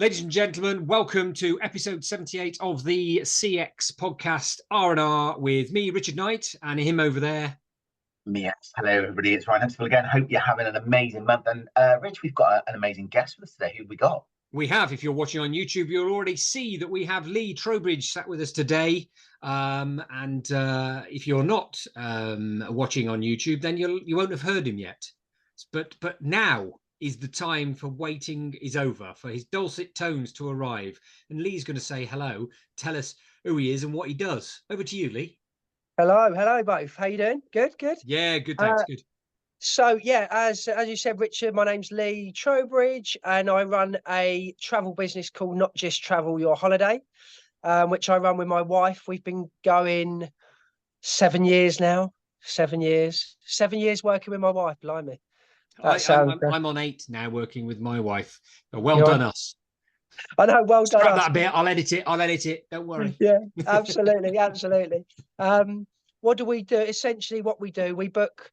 Ladies and gentlemen, welcome to episode 78 of the CX podcast R&R with me, Richard Knight, and him over there. Yes. Hello, everybody. It's Ryan Huxtable again. Hope you're having an amazing month. And Rich, we've got an amazing guest with us today. Who have we got? We have, if you're watching on YouTube, you'll already see that we have Lee Trowbridge sat with us today. If you're not watching on YouTube, then you won't have heard him yet. But now is the time for waiting is over, for his dulcet tones to arrive. And Lee's going to say hello, tell us who he is and what he does. Over to you, Lee. Hello both. How you doing? Good. Yeah, good, thanks, good. So yeah, as you said, Richard, my name's Lee Trowbridge, and I run a travel business called Not Just Travel Your Holiday, which I run with my wife. We've been going 7 years now. 7 years. 7 years working with my wife, blimey. I'm on 8 now working with my wife. Well done, us. I know, well done. Scrap that bit. I'll edit it. Don't worry. Yeah, absolutely. What do we do? Essentially, what we do, we book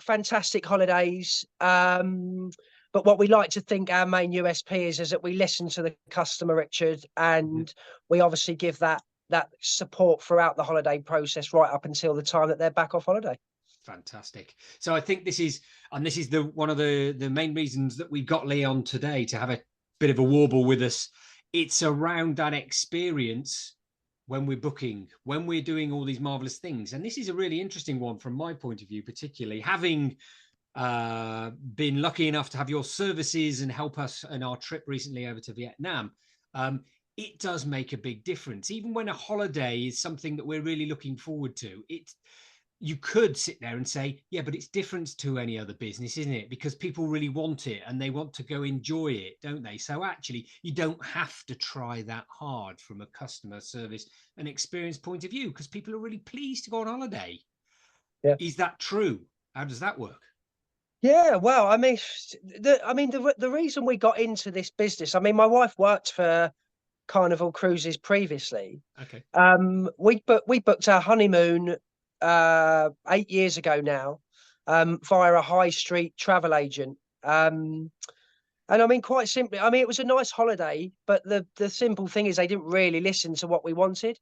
fantastic holidays. But what we like to think our main USP is that we listen to the customer, Richard, and we obviously give that support throughout the holiday process right up until the time that they're back off holiday. Fantastic. So I think this is the one of the main reasons that we've got Lee on today, to have a bit of a warble with us. It's around that experience when we're booking, when we're doing all these marvelous things. And this is a really interesting one from my point of view, particularly having been lucky enough to have your services and help us on our trip recently over to Vietnam. It does make a big difference. Even when a holiday is something that we're really looking forward to, you could sit there and say, yeah, but it's different to any other business, isn't it? Because people really want it and they want to go enjoy it, don't they? So actually, you don't have to try that hard from a customer service and experience point of view, because people are really pleased to go on holiday. Yeah. Is that true? How does that work? Yeah, well, I mean, the reason we got into this business, I mean, my wife worked for Carnival Cruises previously. Okay. We booked our honeymoon 8 years ago now, via a high street travel agent. And I mean, quite simply, I mean, it was a nice holiday, but the simple thing is they didn't really listen to what we wanted.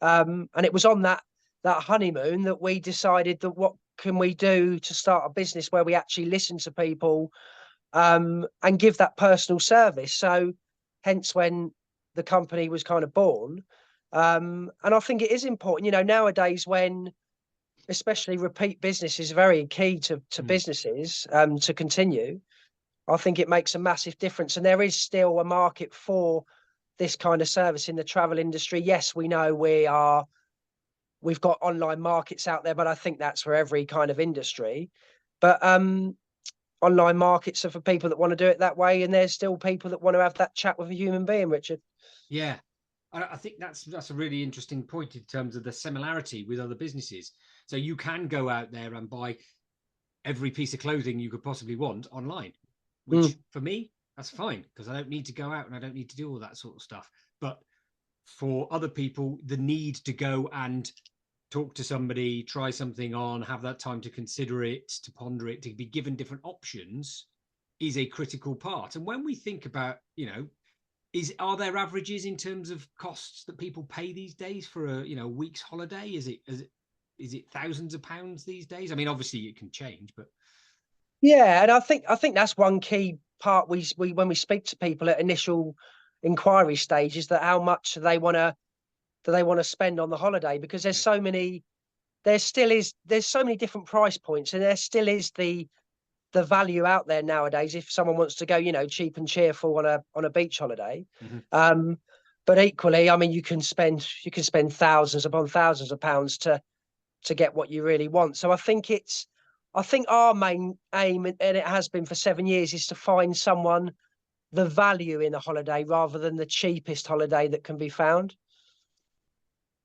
And it was on that honeymoon that we decided that what can we do to start a business where we actually listen to people, and give that personal service. So hence when the company was kind of born. And I think it is important, nowadays when, especially repeat business is very key to businesses to continue. I think it makes a massive difference. And there is still a market for this kind of service in the travel industry. Yes, we know we've got online markets out there, but I think that's for every kind of industry. But online markets are for people that want to do it that way. And there's still people that want to have that chat with a human being, Richard. Yeah. I think that's a really interesting point in terms of the similarity with other businesses. So you can go out there and buy every piece of clothing you could possibly want online, which for me, that's fine, because I don't need to go out and I don't need to do all that sort of stuff. But for other people, the need to go and talk to somebody, try something on, have that time to consider it, to ponder it, to be given different options is a critical part. And when we think about, are there averages in terms of costs that people pay these days for a week's holiday? Is it thousands of pounds these days? I mean, obviously it can change, but yeah, and I think that's one key part we when we speak to people at initial inquiry stage is that how much do they want to spend on the holiday, because there's so many different price points, and there still is the value out there nowadays if someone wants to go, cheap and cheerful on a beach holiday. But equally, I mean, you can spend thousands upon thousands of pounds to get what you really want. So I think our main aim, and it has been for 7 years, is to find someone the value in a holiday rather than the cheapest holiday that can be found.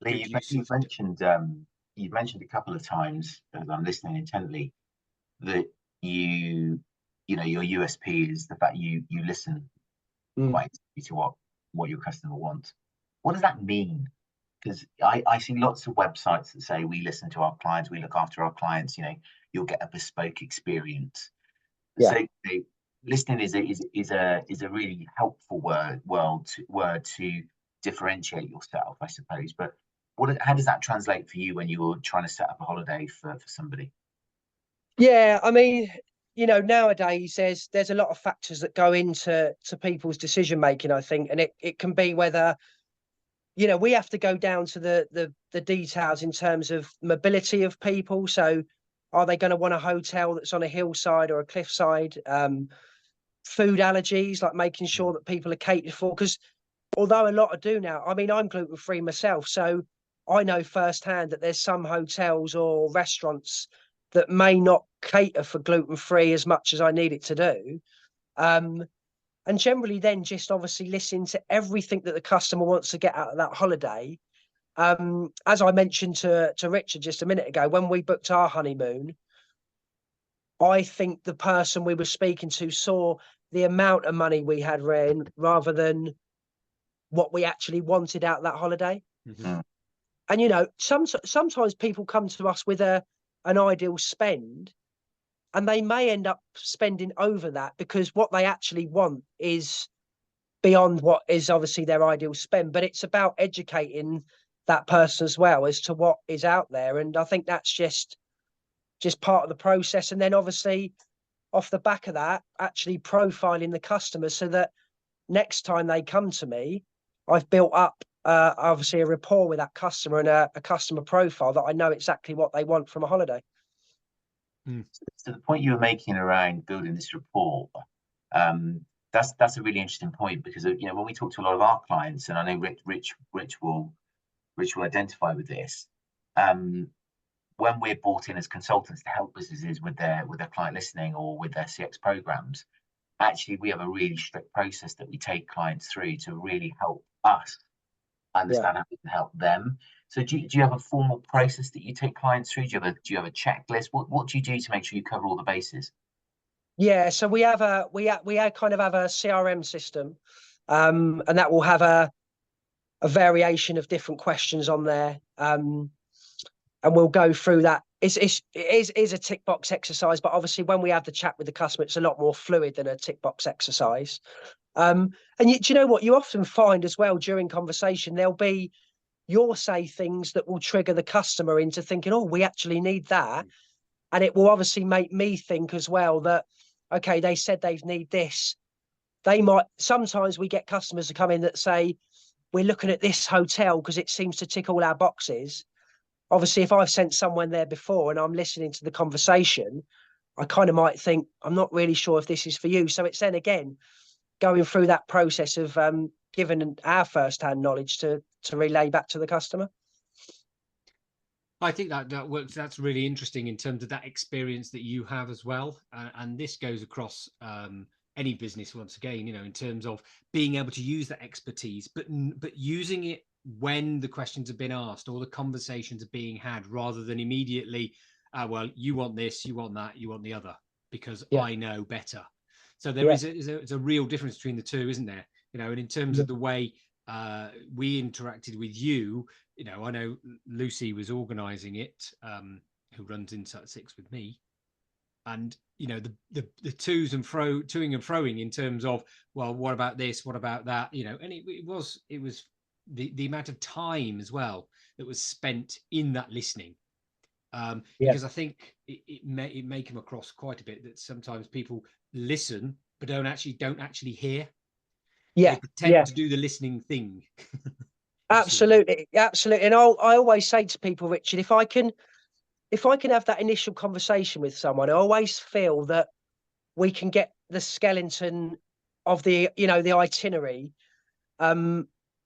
Lee, you've mentioned a couple of times, as I'm listening intently, that your USP is the fact you listen quite to what your customer wants. What does that mean? Because I see lots of websites that say we listen to our clients, we look after our clients, you'll get a bespoke experience. Yeah. So listening is a really helpful word to differentiate yourself, I suppose. But how does that translate for you when you're trying to set up a holiday for somebody? Yeah, I mean, nowadays there's a lot of factors that go into people's decision making, I think, and it can be whether, we have to go down to the details in terms of mobility of people. So are they going to want a hotel that's on a hillside or a cliffside? Food allergies, like making sure that people are catered for. Because although a lot do now, I mean, I'm gluten free myself, so I know firsthand that there's some hotels or restaurants that may not cater for gluten free as much as I need it to do. And generally, then just obviously listen to everything that the customer wants to get out of that holiday. As I mentioned to Richard just a minute ago, when we booked our honeymoon, I think the person we were speaking to saw the amount of money we had in rather than what we actually wanted out of that holiday. Mm-hmm. And sometimes people come to us with an ideal spend, and they may end up spending over that because what they actually want is beyond what is obviously their ideal spend. But it's about educating that person as well as to what is out there, and I think that's just part of the process. And then obviously off the back of that, actually profiling the customer so that next time they come to me, I've built up obviously a rapport with that customer and a customer profile that I know exactly what they want from a holiday. So the point you were making around building this rapport, that's a really interesting point, because when we talk to a lot of our clients, and I know Rich will identify with this, when we're brought in as consultants to help businesses with their client listening or with their CX programs, actually we have a really strict process that we take clients through to really help us understand how we can help them. So do you have a formal process that you take clients through? Do you have a checklist? What do you do to make sure you cover all the bases? Yeah, so we have kind of have a CRM system, and that will have a variation of different questions on there, and we'll go through that. It is a tick box exercise, but obviously when we have the chat with the customer, it's a lot more fluid than a tick box exercise. And do you know what you often find as well during conversation? You'll say things that will trigger the customer into thinking, oh, we actually need that. And it will obviously make me think as well that, okay, they said they need this. Sometimes we get customers to come in that say, we're looking at this hotel because it seems to tick all our boxes. Obviously, if I've sent someone there before and I'm listening to the conversation, I kind of might think, I'm not really sure if this is for you. So it's then again, going through that process of giving our first-hand knowledge to relay back to the customer. I think that works. That's really interesting in terms of that experience that you have as well, and this goes across any business once again. In terms of being able to use that expertise, but using it when the questions have been asked or the conversations are being had, rather than immediately, well, you want this, you want that, you want the other, because I know better. So there is a real difference between the two, isn't there? And in terms of the way we interacted with you, I know Lucy was organising it, who runs Insight 6 with me, and the toing and froing in terms of, well, what about this, what about that, and it was the amount of time as well that was spent in that listening, because I think it may come across quite a bit that sometimes people listen but don't actually hear. They pretend to do the listening thing. Absolutely. And I always say to people, Richard, if I can have that initial conversation with someone, I always feel that we can get the skeleton of the itinerary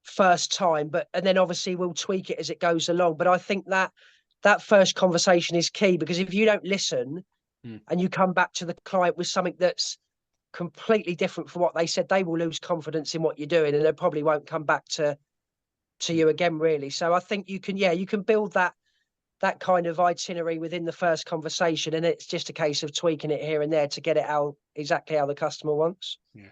first time, and then obviously we'll tweak it as it goes along. But I think that first conversation is key, because if you don't listen and you come back to the client with something that's completely different from what they said, they will lose confidence in what you're doing, and they probably won't come back to you again, really. So I think you can build that kind of itinerary within the first conversation, and it's just a case of tweaking it here and there to get it out exactly how the customer wants. Yeah.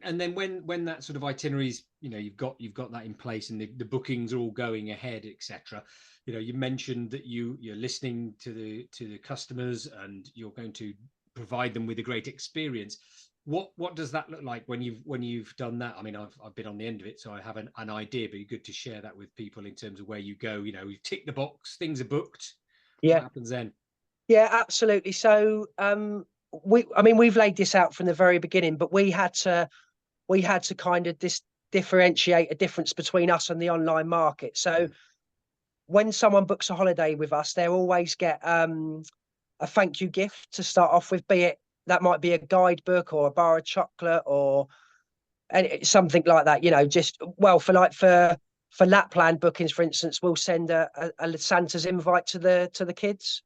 And then when that sort of itineraries, you've got that in place, and the bookings are all going ahead, etc. You mentioned that you're listening to the customers, and you're going to provide them with a great experience. What does that look like when you've done that? I mean, I've been on the end of it, so I have an idea, but it's good to share that with people in terms of where you go. You know, you tick the box, things are booked. Yeah. What happens then? Yeah, absolutely. So I mean, we've laid this out from the very beginning, but we had to kind of differentiate a difference between us and the online market. So when someone books a holiday with us, they always get a thank you gift to start off with, be it that might be a guidebook or a bar of chocolate or something like that, you know, just well for Lapland bookings, for instance, we'll send a Santa's invite to the kids.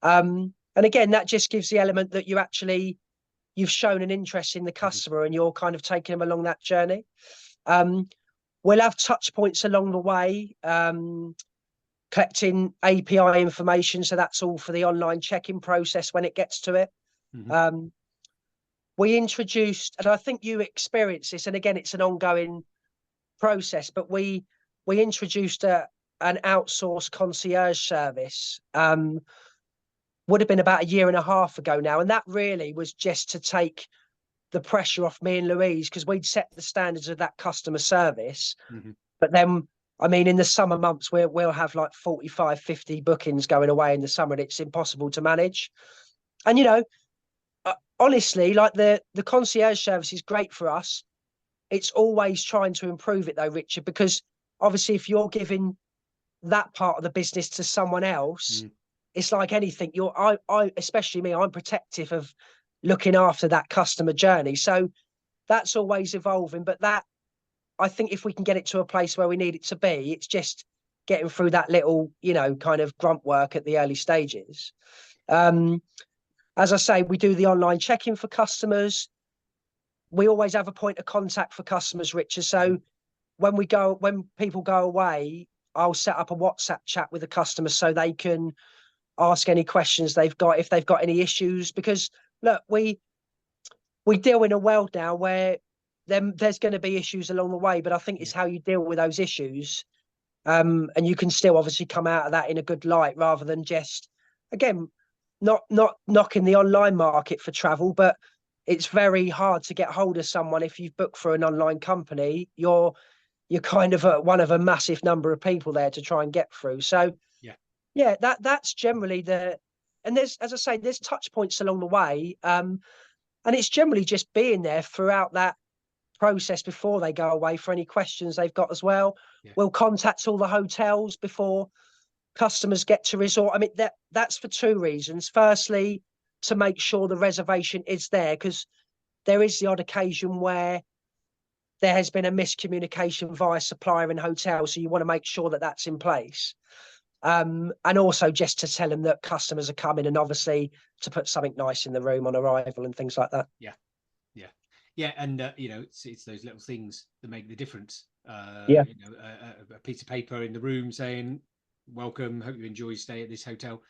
And again, that just gives the element that you've shown an interest in the customer and you're kind of taking them along that journey. We'll have touch points along the way, collecting API information. So that's all for the online check-in process when it gets to it. We introduced, and I think you experienced this, and again, it's an ongoing process, but we introduced an outsourced concierge service. Would have been about a year and a half ago now. And that really was just to take the pressure off me and Louise, because we'd set the standards of that customer service. But then, I mean, in the summer months, we'll have like 45, 50 bookings going away in the summer, and it's impossible to manage. And, you know, honestly, like the concierge service is great for us. It's always trying to improve it though, Richard, because obviously if you're giving that part of the business to someone else, it's like anything. I especially me, I'm protective of looking after that customer journey. So that's always evolving. But that, I think if we can get it to a place where we need it to be, it's just getting through that little, you know, kind of grunt work at the early stages. As I say, we do the online check-in for customers. We always have a point of contact for customers, Richard. So when people go away, I'll set up a WhatsApp chat with the customers so they can ask any questions they've got, if they've got any issues. Because look, we deal in a world now where there's going to be issues along the way, but I think it's how you deal with those issues. And you can still obviously come out of that in a good light, rather than just, again, not knocking the online market for travel, but it's very hard to get hold of someone if you've booked for an online company. You're kind of one of a massive number of people there to try and get through. So yeah, that's generally and there's, as I say, there's touch points along the way. And it's generally just being there throughout that process before they go away for any questions they've got as well. We'll contact all the hotels before customers get to resort. I mean, that's for two reasons. Firstly, to make sure the reservation is there, because there is the odd occasion where there has been a miscommunication via supplier and hotel. So you want to make sure that that's in place. And also just to tell them that customers are coming, and obviously to put something nice in the room on arrival and things like that. Yeah. And you know, it's those little things that make the difference. You know, a piece of paper in the room saying, welcome, hope you enjoy your stay at this hotel.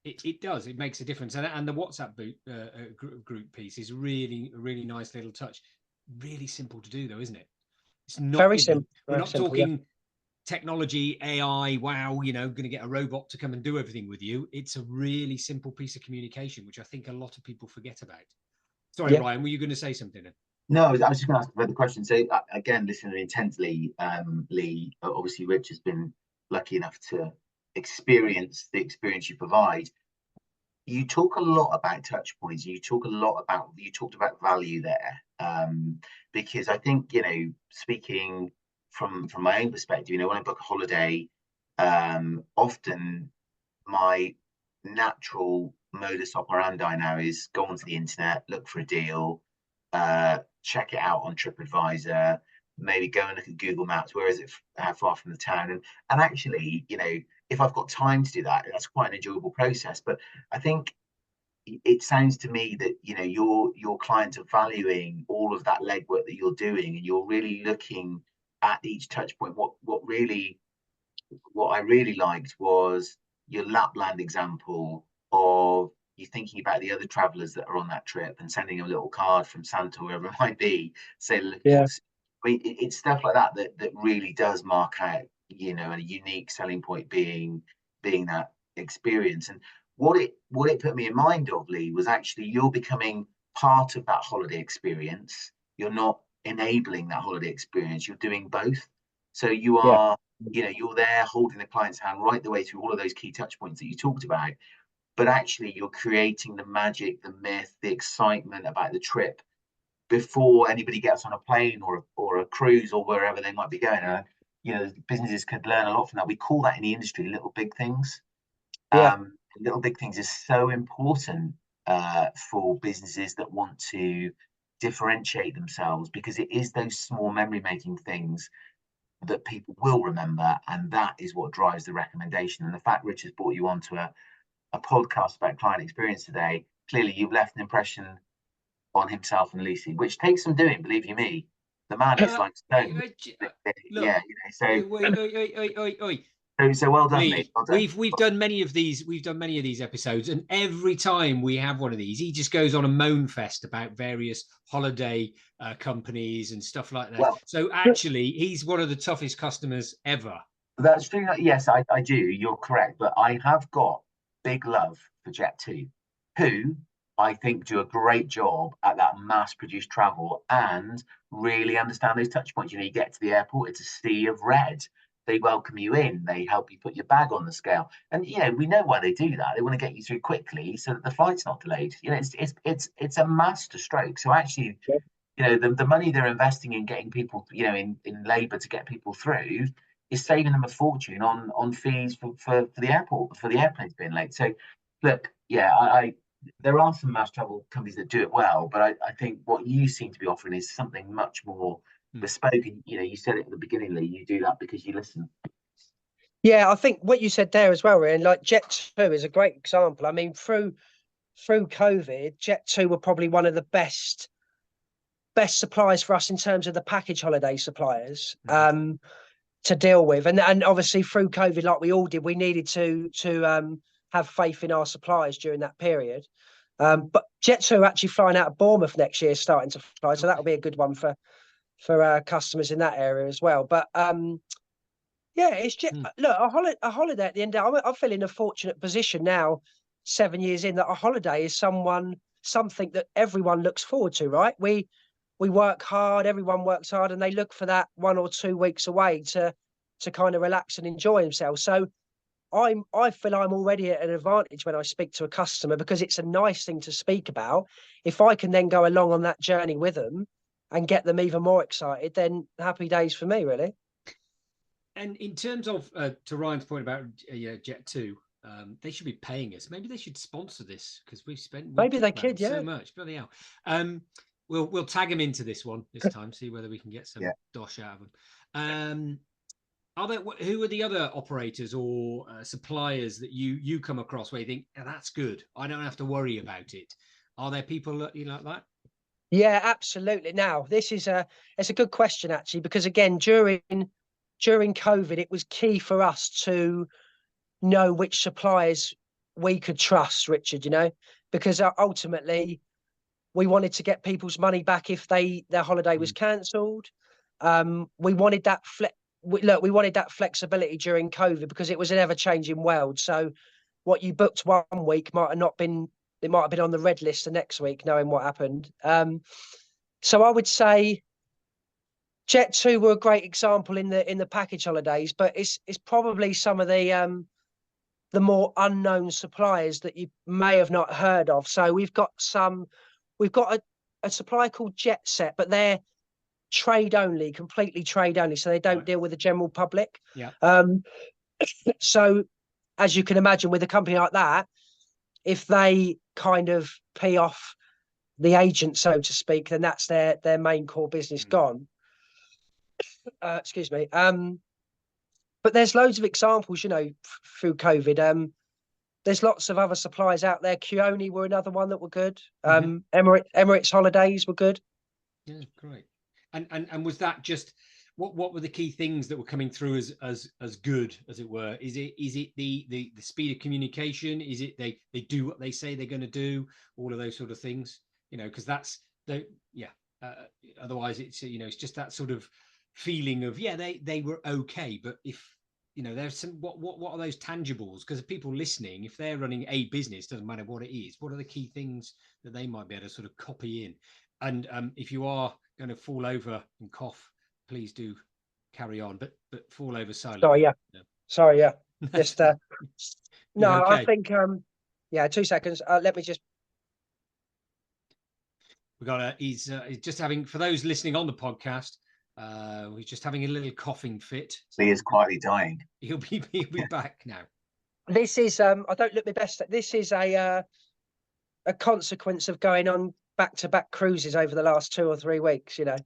It does, it makes a difference. And the WhatsApp group piece is really a really nice little touch. Really simple to do though, isn't it? It's not very simple. We're not talking technology, AI, wow, you know, going to get a robot to come and do everything with you. It's a really simple piece of communication, which I think a lot of people forget about. Sorry, Ryan, were you going to say something then? No, I was just going to ask a further question. So again, listening intently, Lee, obviously Rich has been lucky enough to experience the experience you provide. You talk a lot about touch points. You talked about value there, because I think, you know, speaking from my own perspective, you know, when I book a holiday, often my natural modus operandi now is go onto the internet, look for a deal, check it out on TripAdvisor, maybe go and look at Google Maps, where is it, how far from the town, and actually, you know, if I've got time to do that, that's quite an enjoyable process. But I think it sounds to me that, you know, your clients are valuing all of that legwork that you're doing, and you're really looking at each touch point. What I really liked was your Lapland example of you thinking about the other travelers that are on that trip and sending a little card from Santa, wherever it might be, say, look, I mean, it's stuff like that really does mark out, you know, a unique selling point being that experience. And what it put me in mind of, Lee, was actually you're becoming part of that holiday experience. You're not enabling that holiday experience. You're doing both. So you Yeah. are, you're there holding the client's hand right the way through all of those key touch points that you talked about. But actually, you're creating the magic, the myth, the excitement about the trip before anybody gets on a plane or a cruise or wherever they might be going. And businesses could learn a lot from that. We call that in the industry little big things. Yeah. Little big things is so important for businesses that want to differentiate themselves, because it is those small memory making things that people will remember, and that is what drives the recommendation. And the fact Richard's brought you onto a podcast about client experience today, clearly you've left an impression on himself and Lucy, which takes some doing, believe you me. The man is like stone. Look, Yeah, wait, oi. So well done, Lee. Lee, Well done. we've done many of these. We've done many of these episodes, and every time we have one of these, he just goes on a moan fest about various holiday companies and stuff like that. Well, so actually, he's one of the toughest customers ever. That's true. Yes, I do. You're correct. But I have got big love for Jet2, who I think do a great job at that mass-produced travel and really understand those touch points. You get to the airport, it's a sea of red. They welcome you in. They help you put your bag on the scale, and we know why they do that. They want to get you through quickly so that the flight's not delayed. It's a master stroke. So actually, the money they're investing in getting people, in labour to get people through, is saving them a fortune on fees for the airport, for the airplanes being late. So look, I there are some mass travel companies that do it well, but I think what you seem to be offering is something much more bespoke. And you said it at the beginning, Lee, you do that because you listen. Yeah, I think what you said there as well, Rhian, like Jet2 is a great example. I mean, through COVID, Jet2 were probably one of the best suppliers for us in terms of the package holiday suppliers to deal with. And obviously through COVID, like we all did, we needed to have faith in our suppliers during that period. But Jet2 are actually flying out of Bournemouth next year, starting to fly. So that'll be a good one for customers in that area as well. But yeah, it's just look, a holiday at the end of I feel in a fortunate position now, 7 years in, that a holiday is something that everyone looks forward to, right? We work hard, everyone works hard, and they look for that 1 or 2 weeks away to kind of relax and enjoy themselves. So I feel I'm already at an advantage when I speak to a customer, because it's a nice thing to speak about. If I can then go along on that journey with them and get them even more excited, then happy days for me, really. And in terms of to Ryan's point about Jet2, they should be paying us. Maybe they should sponsor this, because we've Maybe they could, yeah. so much. Bloody hell. We'll tag him into this one this time. See whether we can get some dosh out of them. Who are the other operators or suppliers that you come across where you think, that's good, I don't have to worry about it? Are there people like that? Yeah, absolutely. Now, it's a good question, actually, because again, during COVID, it was key for us to know which suppliers we could trust, Richard, because ultimately we wanted to get people's money back if their holiday was cancelled. We wanted that we wanted that flexibility during COVID, because it was an ever-changing world. So what you booked one week might have been on the red list the next week, knowing what happened. So I would say Jet2 were a great example in the package holidays, but it's probably some of the more unknown suppliers that you may have not heard of. So we've got a supplier called Jet Set, but they're trade only, completely trade only. So they don't deal with the general public. Yeah. So as you can imagine, with a company like that, if they kind of pay off the agent, so to speak, then that's their main core business gone. Excuse me. But there's loads of examples, through COVID. There's lots of other suppliers out there. Keone were another one that were good. Emirates Holidays were good. Yeah, great. And was that just what were the key things that were coming through as good, as it were? Is it the speed of communication? Is it they do what they say they're going to do? All of those sort of things, because that's otherwise it's it's just that sort of feeling of they were okay, but if you know, there's some what are those tangibles? Because people listening, if they're running a business, doesn't matter what it is, what are the key things that they might be able to sort of copy in? And if you are going to fall over and cough, please do carry on, but fall over silently. Sorry, yeah. No. Sorry, yeah. Just no, okay? I think yeah, 2 seconds. Let me just. We got he's just having, for those listening on the podcast, he's just having a little coughing fit. So he is quietly dying. He'll be back now. This is I don't look my best. This is a consequence of going on back-to-back cruises over the last 2 or 3 weeks. You know,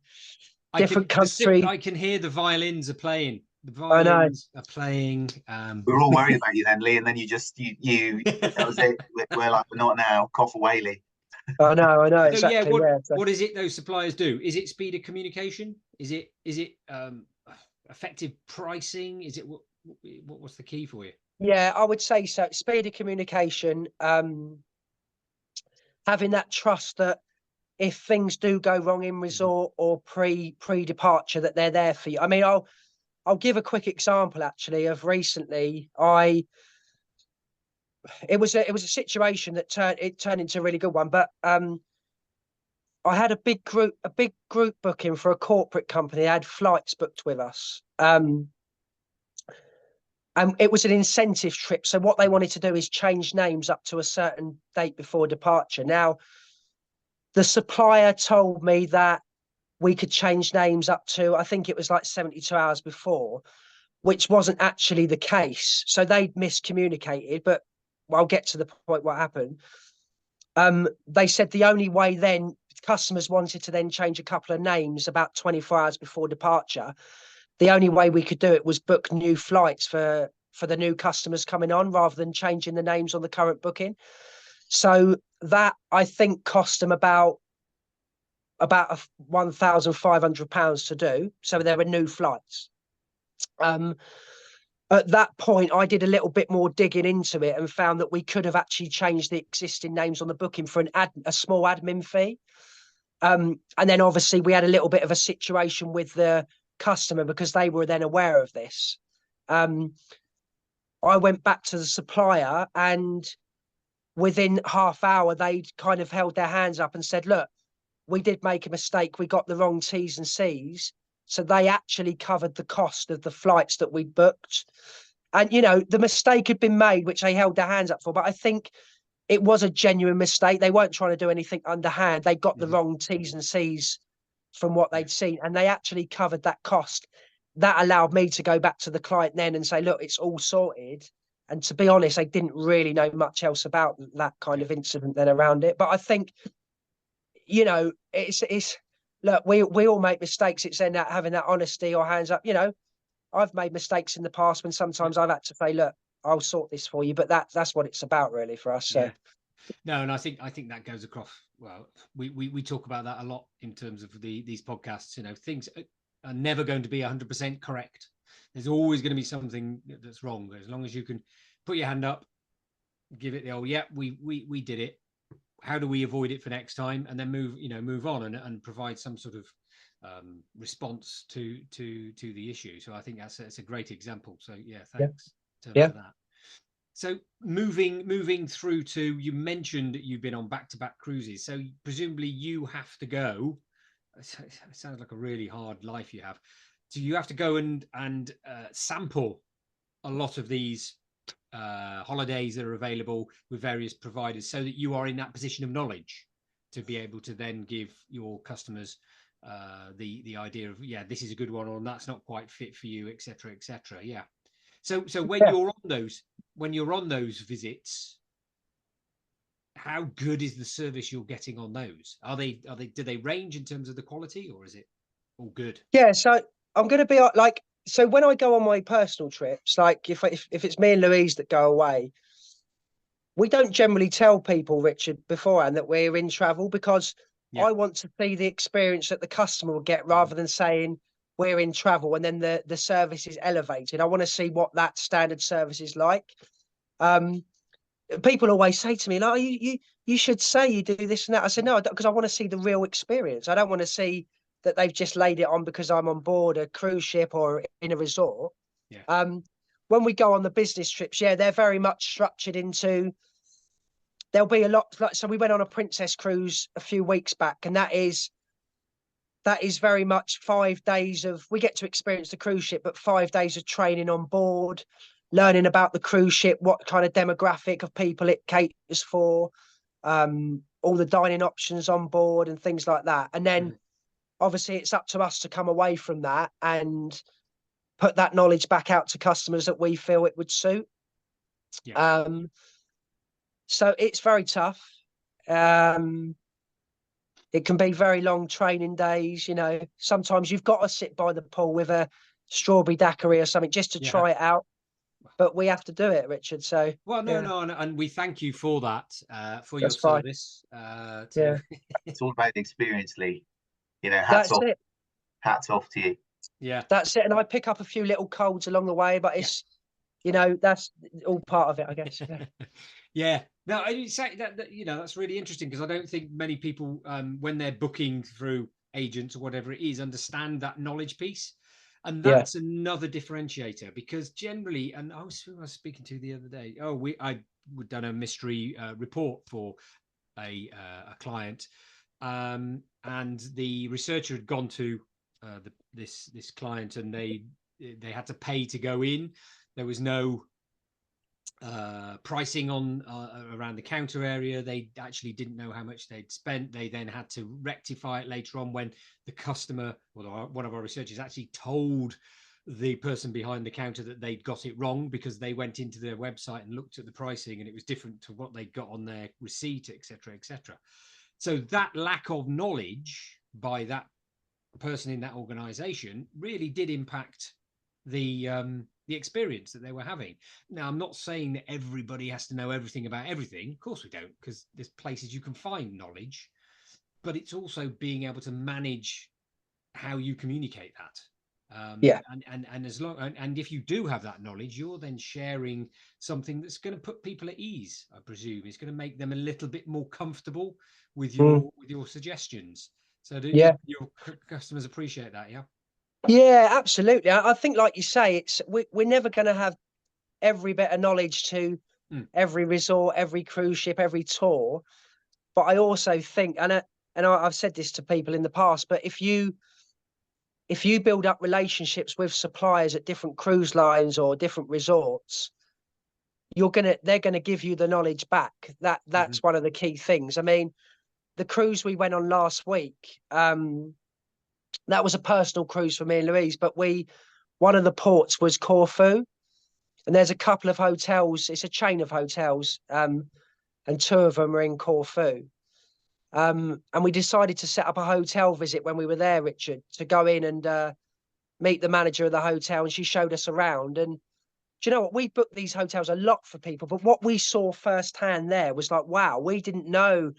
different country. I can hear the violins are playing. The violins are playing. We were all worried about you then, Lee, and then you that was it. We're like, we're not now. Cough away, Lee. I know, So, exactly. What is it those suppliers do? Is it speed of communication? Is it effective pricing? Is it what's the key for you? Yeah, I would say so. Speed of communication, having that trust that if things do go wrong in resort or pre-departure, that they're there for you. I mean, I'll give a quick example actually of recently. It was a situation that turned into a really good one, but I had a big group booking for a corporate company. They had flights booked with us. And it was an incentive trip. So what they wanted to do is change names up to a certain date before departure. Now, the supplier told me that we could change names up to, I think it was like 72 hours before, which wasn't actually the case. So they'd miscommunicated, but I'll get to the point what happened. They said the only way then, customers wanted to then change a couple of names about 24 hours before departure. The only way we could do it was book new flights for the new customers coming on rather than changing the names on the current booking. So that, I think, cost them about £1,500 to do. So there were new flights. At that point, I did a little bit more digging into it and found that we could have actually changed the existing names on the booking for a small admin fee. And then obviously we had a little bit of a situation with the customer because they were then aware of this. I went back to the supplier and within half hour, they'd kind of held their hands up and said, look, we did make a mistake. We got the wrong T's and C's. So they actually covered the cost of the flights that we'd booked. And, you know, the mistake had been made, which they held their hands up for. But I think it was a genuine mistake. They weren't trying to do anything underhand. They got the wrong T's and C's from what they'd seen. And they actually covered that cost. That allowed me to go back to the client then and say, look, it's all sorted. And to be honest, I didn't really know much else about that kind of incident then around it. But I think, you know, it's look, we all make mistakes. It's then that having that honesty or hands up. You know, I've made mistakes in the past when sometimes I've had to say, look, I'll sort this for you. But that's what it's about really for us. So. Yeah. No, and I think that goes across. Well, we talk about that a lot in terms of these podcasts. You know, things are never going to be 100% correct. There's always going to be something that's wrong. As long as you can put your hand up, give it the old, yeah, we did it. How do we avoid it for next time? And then move on and provide some sort of response to the issue. So I think that's a great example. So yeah, thanks for that. So moving through to, you mentioned you've been on back-to-back cruises. So presumably you have to go. It sounds like a really hard life you have. So you have to go and sample a lot of these holidays that are available with various providers, so that you are in that position of knowledge to be able to then give your customers the idea of, yeah, this is a good one, or that's not quite fit for you, etc., etc. Yeah. So when you're on those visits, how good is the service you're getting on those? Do they range in terms of the quality, or is it all good? Yeah, so I'm going to be like, so when I go on my personal trips, like if it's me and Louise that go away, we don't generally tell people, Richard, beforehand that we're in travel, because I want to see the experience that the customer will get rather than saying we're in travel and then the service is elevated. I want to see what that standard service is like. People always say to me, like, you should say you do this and that. I said, no, because I want to see the real experience. I don't want to see that they've just laid it on because I'm on board a cruise ship or in a resort. Yeah. when we go on the business trips, yeah, they're very much structured into. There'll be a lot. Like, so we went on a Princess cruise a few weeks back, and that is very much 5 days of. We get to experience the cruise ship, but 5 days of training on board, learning about the cruise ship, what kind of demographic of people it caters for, all the dining options on board, and things like that. And then, obviously, it's up to us to come away from that and put that knowledge back out to customers that we feel it would suit. Yeah. So it's very tough. It can be very long training days. You know, sometimes you've got to sit by the pool with a strawberry daiquiri or something just to try it out. But we have to do it, Richard. So well, no, and we thank you for that, for your that's fine. service. Yeah, It's all about the experience, Lee. You know, that's it. Hats off to you. Yeah, that's it. And I pick up a few little colds along the way, but it's, you know, that's all part of it, I guess. Yeah. Yeah. No, I say that you know, that's really interesting, because I don't think many people, when they're booking through agents or whatever it is, understand that knowledge piece. And that's another differentiator, because generally, and I was speaking to the other day. Oh, I done a mystery report for a client, and the researcher had gone to this client, and they had to pay to go in. There was no pricing on around the counter area. They actually didn't know how much they'd spent. They then had to rectify it later on when the customer, or one of our researchers, actually told the person behind the counter that they'd got it wrong, because they went into their website and looked at the pricing and it was different to what they'd got on their receipt, etc., etc. So that lack of knowledge by that person in that organization really did impact the experience that they were having. Now, I'm not saying that everybody has to know everything about everything. Of course we don't, because there's places you can find knowledge, but it's also being able to manage how you communicate that. And as long, and if you do have that knowledge, you're then sharing something that's going to put people at ease. I presume it's going to make them a little bit more comfortable with your suggestions. So do your customers appreciate that? Yeah, absolutely. I think, like you say, it's we're never going to have every bit of knowledge to every resort, every cruise ship, every tour. But I also think, and I've said this to people in the past, but if you build up relationships with suppliers at different cruise lines or different resorts, they're gonna give you the knowledge back. That's one of the key things. I mean, the cruise we went on last week, that was a personal cruise for me and Louise, but one of the ports was Corfu, and there's a couple of hotels. It's a chain of hotels, and two of them are in Corfu. And we decided to set up a hotel visit when we were there, Richard, to go in and meet the manager of the hotel, and she showed us around. And do you know what? We booked these hotels a lot for people, but what we saw firsthand there was like, wow, we didn't know,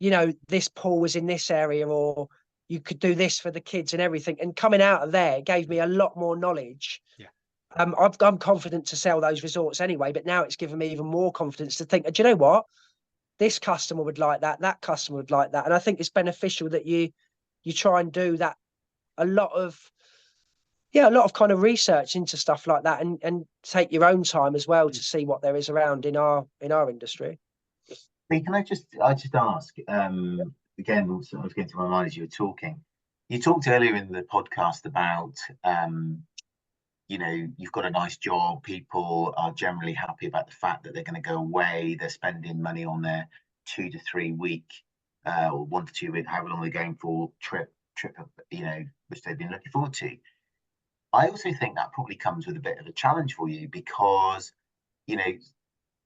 you know, this pool was in this area, or you could do this for the kids and everything. And coming out of there gave me a lot more knowledge. Yeah. I'm confident to sell those resorts anyway, but now it's given me even more confidence to think, do you know what? This customer would like that. That customer would like that. And I think it's beneficial that you try and do that. A lot of kind of research into stuff like that, and take your own time as well to see what there is around in our industry. Can I just ask, again, what was getting to my mind as you were talking. You talked earlier in the podcast about, you know, you've got a nice job. People are generally happy about the fact that they're going to go away. They're spending money on their 2 to 3 week, or 1 to 2 week, however long they're going for trip, you know, which they've been looking forward to. I also think that probably comes with a bit of a challenge for you, because, you know,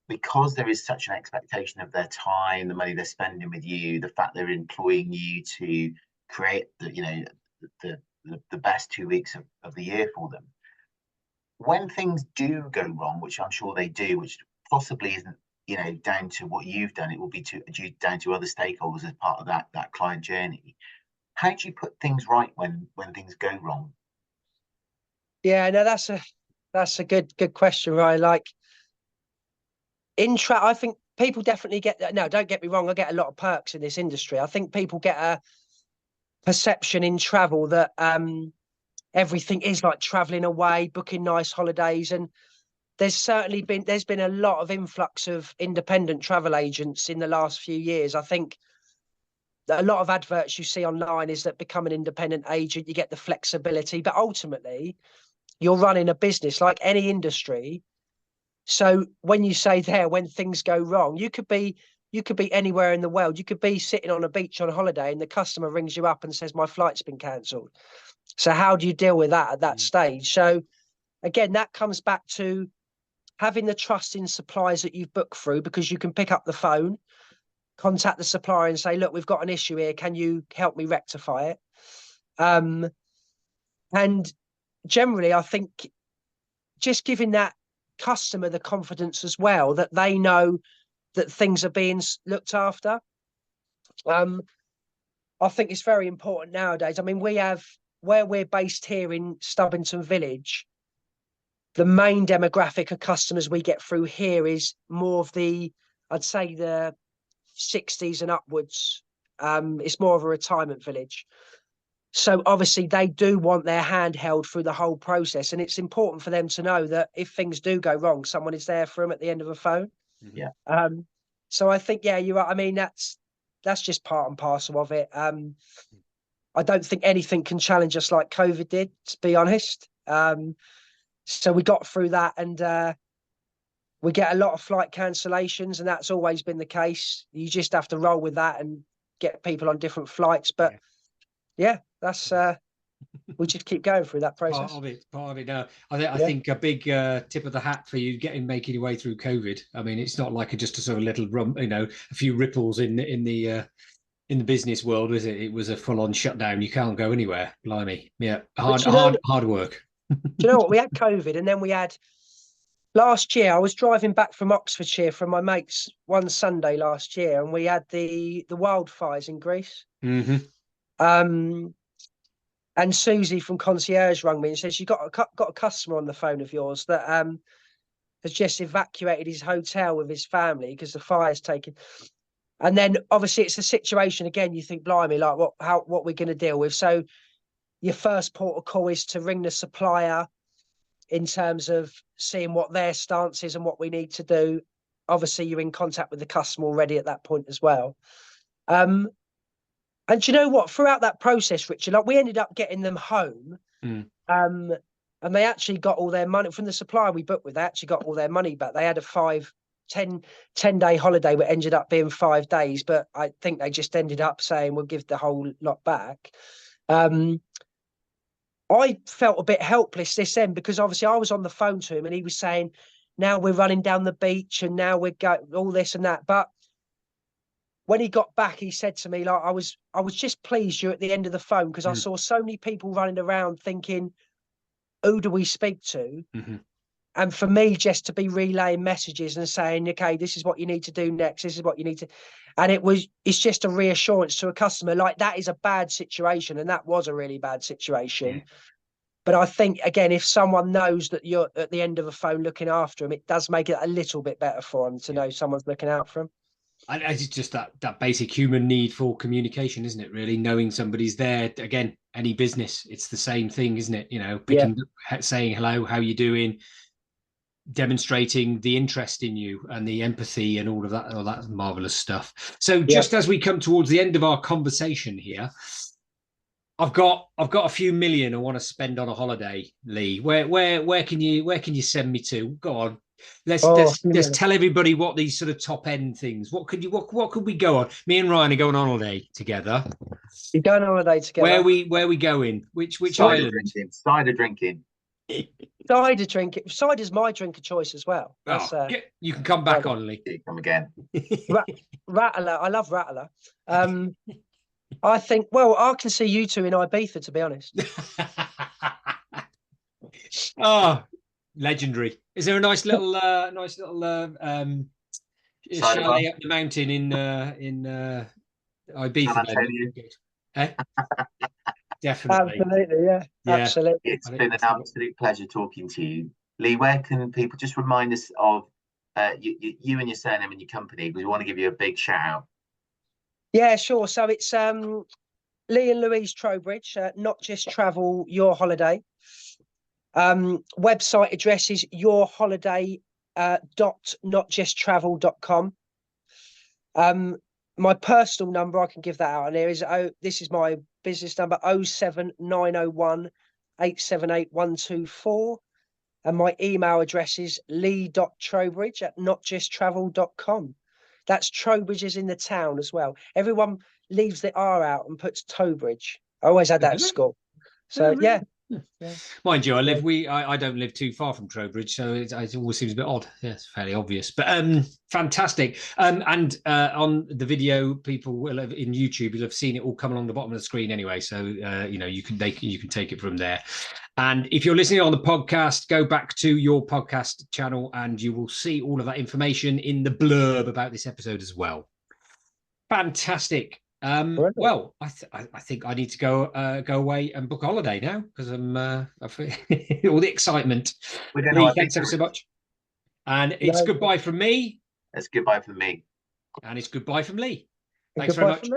because there is such an expectation of their time, the money they're spending with you, the fact they're employing you to create the, you know, the best 2 weeks of the year for them. When things do go wrong, which I'm sure they do, which possibly isn't, you know, down to what you've done, it will be down to other stakeholders as part of that client journey. How do you put things right when things go wrong? Yeah, no, that's a good question, right? Like, I think people definitely get that. No, don't get me wrong. I get a lot of perks in this industry. I think people get a perception in travel that everything is like traveling away, booking nice holidays, and there's been a lot of influx of independent travel agents in the last few years. I think a lot of adverts you see online is that become an independent agent, you get the flexibility, but ultimately you're running a business like any industry. So when you say there, when things go wrong, you could be anywhere in the world. You could be sitting on a beach on holiday and the customer rings you up and says, my flight's been cancelled. So how do you deal with that at that stage? So again, that comes back to having the trust in suppliers that you've booked through, because you can pick up the phone, contact the supplier and say, look, we've got an issue here. Can you help me rectify it? And generally, I think just giving that customer the confidence as well, that they know that things are being looked after. I think it's very important nowadays. I mean, where we're based here in Stubbington Village, the main demographic of customers we get through here is more of I'd say the 60s and upwards. It's more of a retirement village. So obviously they do want their hand held through the whole process. And it's important for them to know that if things do go wrong, someone is there for them at the end of a phone. Yeah. So I think, yeah, you're right. I mean, that's just part and parcel of it. I don't think anything can challenge us like COVID did, to be honest. So we got through that, and we get a lot of flight cancellations, and that's always been the case. You just have to roll with that and get people on different flights. But yeah, that's we just keep going through that process. Part of it. No, I think a big tip of the hat for you making your way through COVID. I mean, it's not like just a sort of little a few ripples in the business world, is it? It was a full-on shutdown. You can't go anywhere. Blimey, yeah, hard work. Do you know what? We had COVID, and then we had last year. I was driving back from Oxfordshire from my mates one Sunday last year, and we had the wildfires in Greece. Mm-hmm. And Susie from Concierge rang me and said, "You got a customer on the phone of yours that has just evacuated his hotel with his family because the fire's taken." And then obviously it's a situation again. You think, blimey, like what we're going to deal with. So your first port of call is to ring the supplier in terms of seeing what their stance is and what we need to do. Obviously, you're in contact with the customer already at that point as well. And do you know what? Throughout that process, Richard, like we ended up getting them home, and they actually got all their money from the supplier we booked with. They actually got all their money back. They had a 10-day holiday, which ended up being 5 days, but I think they just ended up saying we'll give the whole lot back. I felt a bit helpless this end because obviously I was on the phone to him and he was saying, now we're running down the beach and now we're going all this and that. But when he got back, he said to me, like, I was just pleased you're at the end of the phone because I saw so many people running around thinking, who do we speak to? Mm-hmm. And for me, just to be relaying messages and saying, okay, this is what you need to do next. This is what you need to. And it's just a reassurance to a customer. Like, that is a bad situation. And that was a really bad situation. Yeah. But I think, again, if someone knows that you're at the end of a phone looking after them, it does make it a little bit better for them to know someone's looking out for them. And it's just that basic human need for communication, isn't it? Really knowing somebody's there. Again, any business, it's the same thing, isn't it? Picking up, saying hello, how you doing, demonstrating the interest in you and the empathy and all that marvelous stuff. So just as we come towards the end of our conversation here, I've got a few million I want to spend on a holiday, Lee. Where can you send me to? Go on. Let's tell everybody what these sort of top end things. What could we go on? Me and Ryan are going on holiday together. You're going on holiday together. Where we going? Which island? Cider drinking. Cider drinking. Cider's my drink of choice as well. You can come back on, Lee. Come again. Rattler. I love Rattler. I think. Well, I can see you two in Ibiza, to be honest. Oh, legendary! Is there a nice little chalet up the mountain in Ibiza? Definitely. Absolutely, yeah. Absolutely. It's been an absolute pleasure talking to you, Lee. Where can people just remind us of you and your surname and your company? We want to give you a big shout out. Yeah, sure. So it's Lee and Louise Trowbridge, Not Just Travel Your Holiday. Website address is yourholiday.notjusttravel.com. My personal number, I can give that out, and this is my business number, 07901 878 124. And my email address is lee.trowbridge@notjusttravel.com. That's Trowbridge is in the town as well. Everyone leaves the R out and puts Towbridge. I always had that at school. So yeah. Mind you, I don't live too far from Trowbridge, so it always seems a bit odd. Yeah, it's fairly obvious, but fantastic. And on the video, people will have in YouTube, you'll have seen it all come along the bottom of the screen anyway. So you know, you can take it from there. And if you're listening on the podcast, go back to your podcast channel and you will see all of that information in the blurb about this episode as well. Fantastic. Well, I think I need to go away and book a holiday now because I'm all the excitement. Lee, thanks ever so much. And it's goodbye from me. It's goodbye from me. And it's goodbye from Lee. Thanks very much.